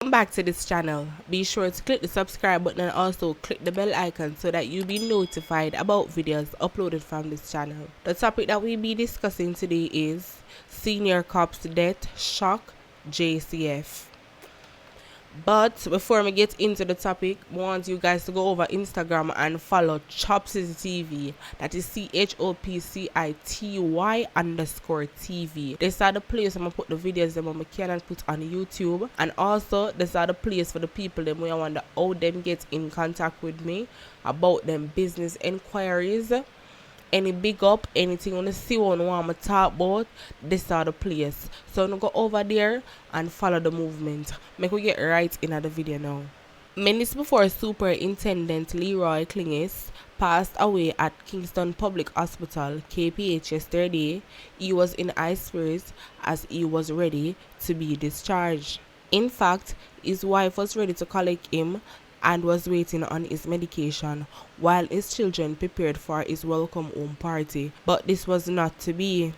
Welcome back to this channel. Be sure to click the subscribe button and also click the bell icon so that you'll be notified about videos uploaded from this channel. The topic that we'll be discussing today is Senior Cop's Death Shock JCF. But before we get into the topic, I want you guys to go over Instagram and follow Chopcity TV. That is CHOPCITY_TV. These are the place I'm gonna put the videos that I cannot put on YouTube. And also, these are the place for the people that I wonder how them get in contact with me about them business inquiries. Any big up, anything on the see one want to talk about, this are the place. So I'm go over there and follow the movement. Make we get right into the video now. Minutes before Superintendent Leroy Klingis passed away at Kingston Public Hospital, KPH, yesterday, he was in high spirits as he was ready to be discharged. In fact, his wife was ready to collect him and was waiting on his medication while his children prepared for his welcome home party. But this was not to be.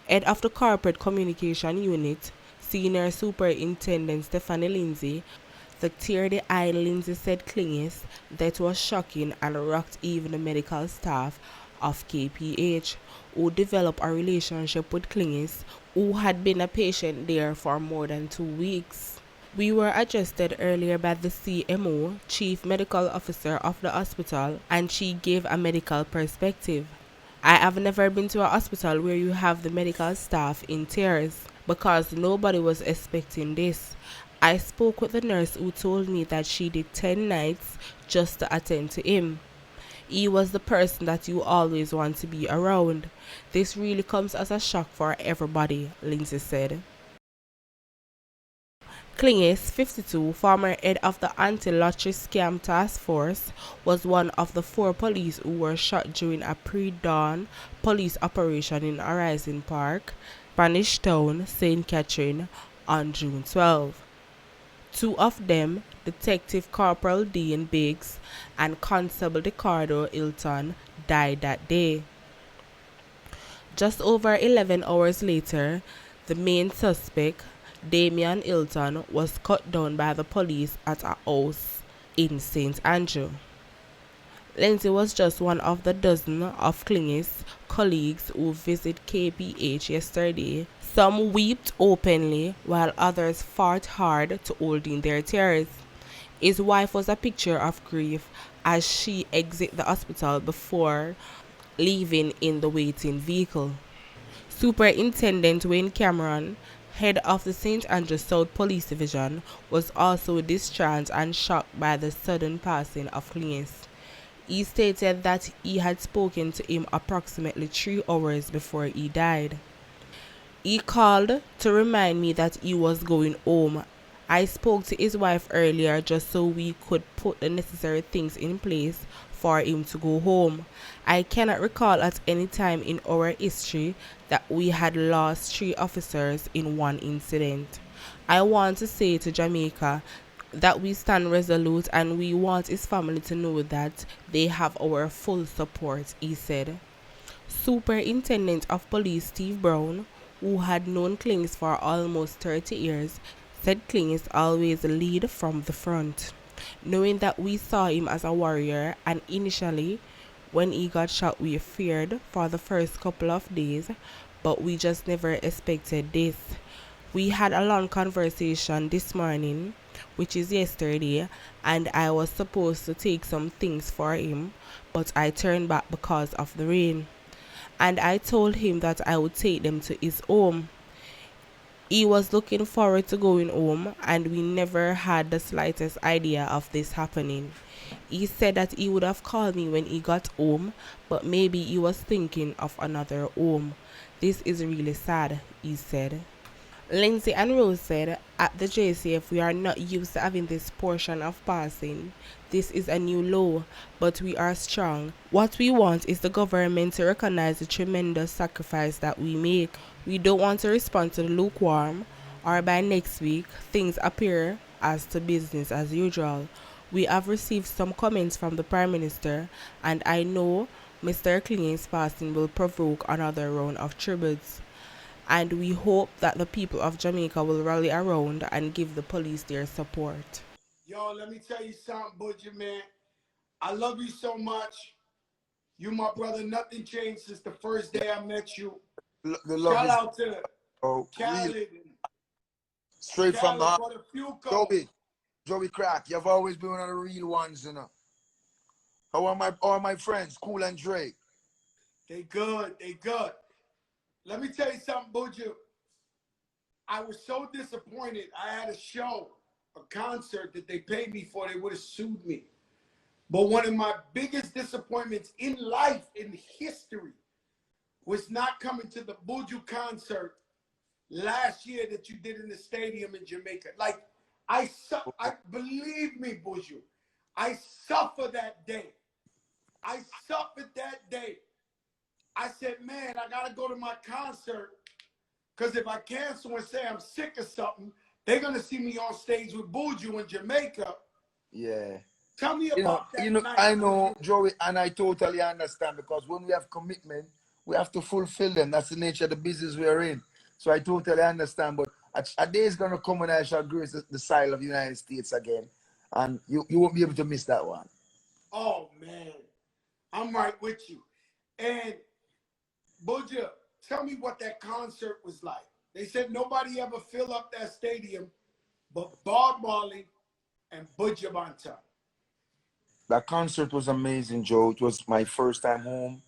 Head of the Corporate Communication Unit, Senior Superintendent Stephanie Lindsay, the tear-the-eye Lindsay said Klingis that was shocking and rocked even the medical staff of KPH, who developed a relationship with Klingis, who had been a patient there for more than 2 weeks. We were adjusted earlier by the CMO, Chief Medical Officer of the hospital, and she gave a medical perspective. I have never been to a hospital where you have the medical staff in tears because nobody was expecting this. I spoke with the nurse who told me that she did 10 nights just to attend to him. He was the person that you always want to be around. This really comes as a shock for everybody, Lindsay said. Klingis, 52, former head of the anti-lottery scam task force, was one of the 4 police who were shot during a pre-dawn police operation in Horizon Park, Spanish Town, St. Catherine, on June 12. 2 of them, Detective Corporal Dean Biggs and Constable Ricardo Hilton, died that day. Just over 11 hours later, the main suspect, Damian Hilton, was cut down by the police at a house in St. Andrew. Lindsay was just one of the dozen of Klingis' colleagues who visited KPH yesterday. Some wept openly while others fought hard to hold in their tears. His wife was a picture of grief as she exited the hospital before leaving in the waiting vehicle. Superintendent Wayne Cameron, head of the St. Andrew South Police Division, was also discharged and shocked by the sudden passing of Klingis. He stated that he had spoken to him approximately 3 hours before he died. He called to remind me that he was going home. I spoke to his wife earlier just so we could put the necessary things in place for him to go home. I cannot recall at any time in our history that we had lost 3 officers in one incident. I want to say to Jamaica that we stand resolute and we want his family to know that they have our full support, he said. Superintendent of Police Steve Brown, who had known Klingis for almost 30 years, said Klingis always lead from the front. Knowing that we saw him as a warrior, and initially when he got shot we feared for the first couple of days, but we just never expected this. We had a long conversation this morning, which is yesterday, and I was supposed to take some things for him, but I turned back because of the rain. And I told him that I would take them to his home. He was looking forward to going home, and we never had the slightest idea of this happening. He said that he would have called me when he got home, but maybe he was thinking of another home. This is really sad, he said. Lindsay and Rose said, at the JCF we are not used to having this portion of passing. This is a new low, but we are strong. What we want is the government to recognize the tremendous sacrifice that we make. We don't want to respond to the lukewarm, or by next week things appear as to business as usual. We have received some comments from the Prime Minister, and I know Mr. Klingis' passing will provoke another round of tributes. and we hope that the people of Jamaica will rally around and give the police their support. Yo, let me tell you something, Buju, man. I love you so much. You, my brother, nothing changed since the first day I met you. The love Shout is out to real. Khaled. Straight from the heart. For the Fuco. Joey Crack, you've always been one of the real ones, you know. How are my friends, Cool and Dre? They good. Let me tell you something, Buju. I was so disappointed. I had a show, a concert that they paid me for. They would have sued me. But one of my biggest disappointments in life, in history, was not coming to the Buju concert last year that you did in the stadium in Jamaica. Like, I believe me, Buju, I suffered that day. I suffered that day. I said, man, I got to go to my concert because if I cancel and say I'm sick or something, they're going to see me on stage with Buju in Jamaica. Yeah. Tell me about that night. I know, Joey, and I totally understand because when we have commitment, we have to fulfill them. That's the nature of the business we are in. So I totally understand. But a day is going to come when I shall grace the soil of the United States again. And you won't be able to miss that one. Oh, man. I'm right with you. And, Buju, tell me what that concert was like. They said nobody ever fill up that stadium but Bob Marley and Buju Baton. That concert was amazing, Joe. It was my first time home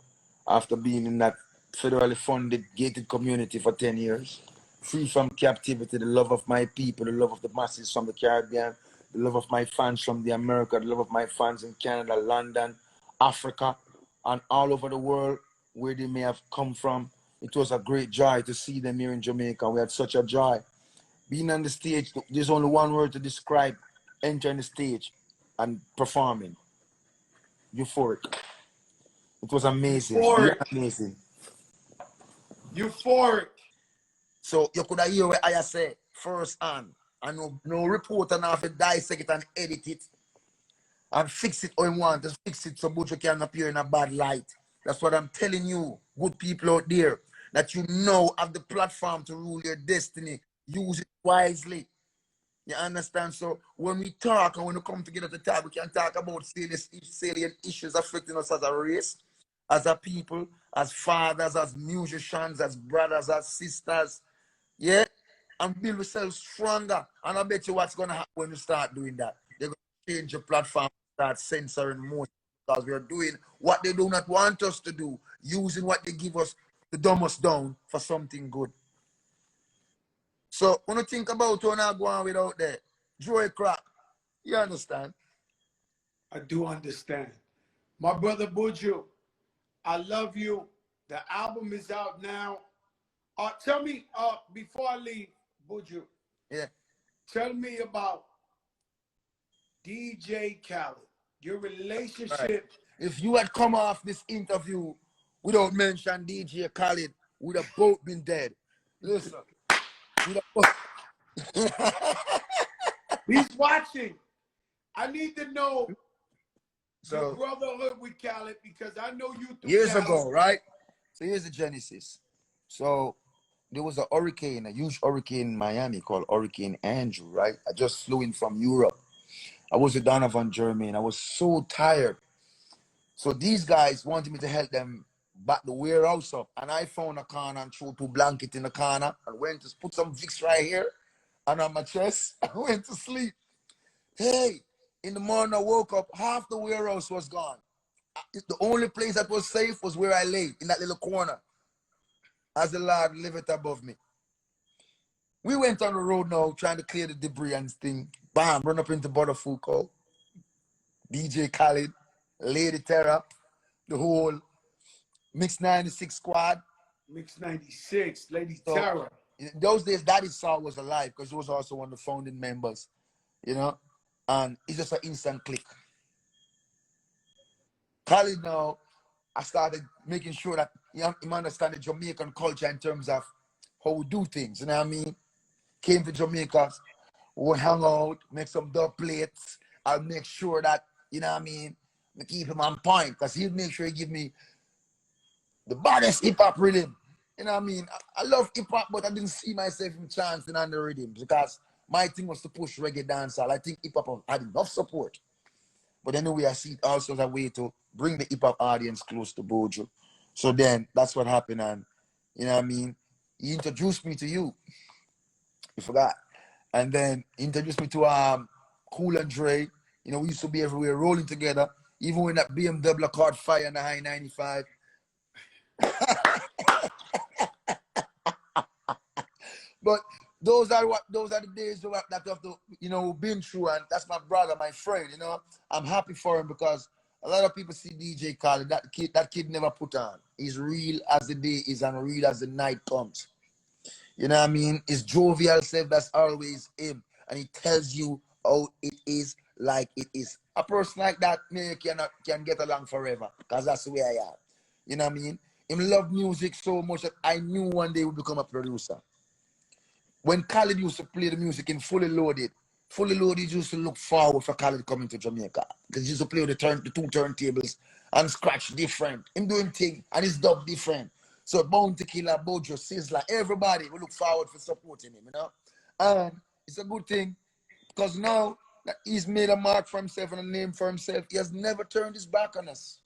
after being in that federally funded gated community for 10 years. Free from captivity, the love of my people, the love of the masses from the Caribbean, the love of my fans from the America, the love of my fans in Canada, London, Africa, and all over the world where they may have come from. It was a great joy to see them here in Jamaica. We had such a joy. Being on the stage, there's only one word to describe entering the stage and performing. Euphoric. It was amazing. Amazing. Euphoric. So you could hear what I say first hand. And no reporter now have to dissect it and edit it and fix it how you want. Just fix it so Buju can appear in a bad light. That's what I'm telling you, good people out there, that you know have the platform to rule your destiny. Use it wisely. You understand? So when we talk and when we come together to talk, we can talk about salient issues affecting us as a race, as a people, as fathers, as musicians, as brothers, as sisters. Yeah? And build ourselves stronger. And I bet you what's going to happen when you start doing that. They're going to change your platform, start censoring more because we're doing what they do not want us to do, using what they give us to dumb us down for something good. So when you think about how not going without that, Joy Crack, you understand? I do understand. My brother Buju, I love you. The album is out now. Tell me, before I leave, Buju. Yeah. Tell me about DJ Khaled. Your relationship. Right. If you had come off this interview without mentioning DJ Khaled, we'd have both been dead. Listen. He's watching. I need to know your brotherhood with Khaled because I know you through years Khaled. ago, right? So here's the genesis. So there was a hurricane, a huge hurricane in Miami called Hurricane Andrew, right? I just flew in from Europe. I was with Donovan Germain. I was so tired. So these guys wanted me to help them back the warehouse up. And I found a corner and threw 2 blankets in the corner and went to put some Vicks right here and on my chest. I went to sleep. Hey, in the morning I woke up, half the warehouse was gone. The only place that was safe was where I lay, in that little corner. As the Lord liveth above me. We went on the road now, trying to clear the debris and thing. Bam, run up into Butterfuco, DJ Khaled, Lady Terra, the whole Mix 96 squad. Mix 96, Lady Terra. In those days, Daddy Saw was alive because he was also one of the founding members, you know? And it's just an instant click. Khaled now, I started making sure that you understand the Jamaican culture in terms of how we do things, you know what I mean? Came to Jamaica, we hang out, make some dub plates. I'll make sure that, you know what I mean, I keep him on point because he'll make sure he give me the baddest hip-hop rhythm You know what I mean? I love hip hop, but I didn't see myself in chancing on the rhythm because my thing was to push reggae dancehall. I think hip hop had enough support. But anyway, I see it also as a way to bring the hip hop audience close to Buju. So then that's what happened. And you know what I mean? He introduced me to you. You forgot. And then he introduced me to Cool and Dre. You know, we used to be everywhere rolling together. Even when that BMW caught fire in the high 95. But those are the days that I have to, been through, and that's my brother, my friend, I'm happy for him because a lot of people see DJ Khaled, that kid never put on. He's real as the day is and real as the night comes. You know what I mean? It's jovial self, that's always him. And he tells you how it is like it is. A person like that, me can get along forever. Because that's the way I am. You know what I mean? Him love music so much that I knew one day he would become a producer. When Khaled used to play the music in Fully Loaded used to look forward for Khaled coming to Jamaica. Because he used to play with the two turntables and scratch different. Him doing thing and his dub different. So Bounty Killer, Buju, Sizzler, everybody will look forward for supporting him, And it's a good thing because now that he's made a mark for himself and a name for himself, he has never turned his back on us.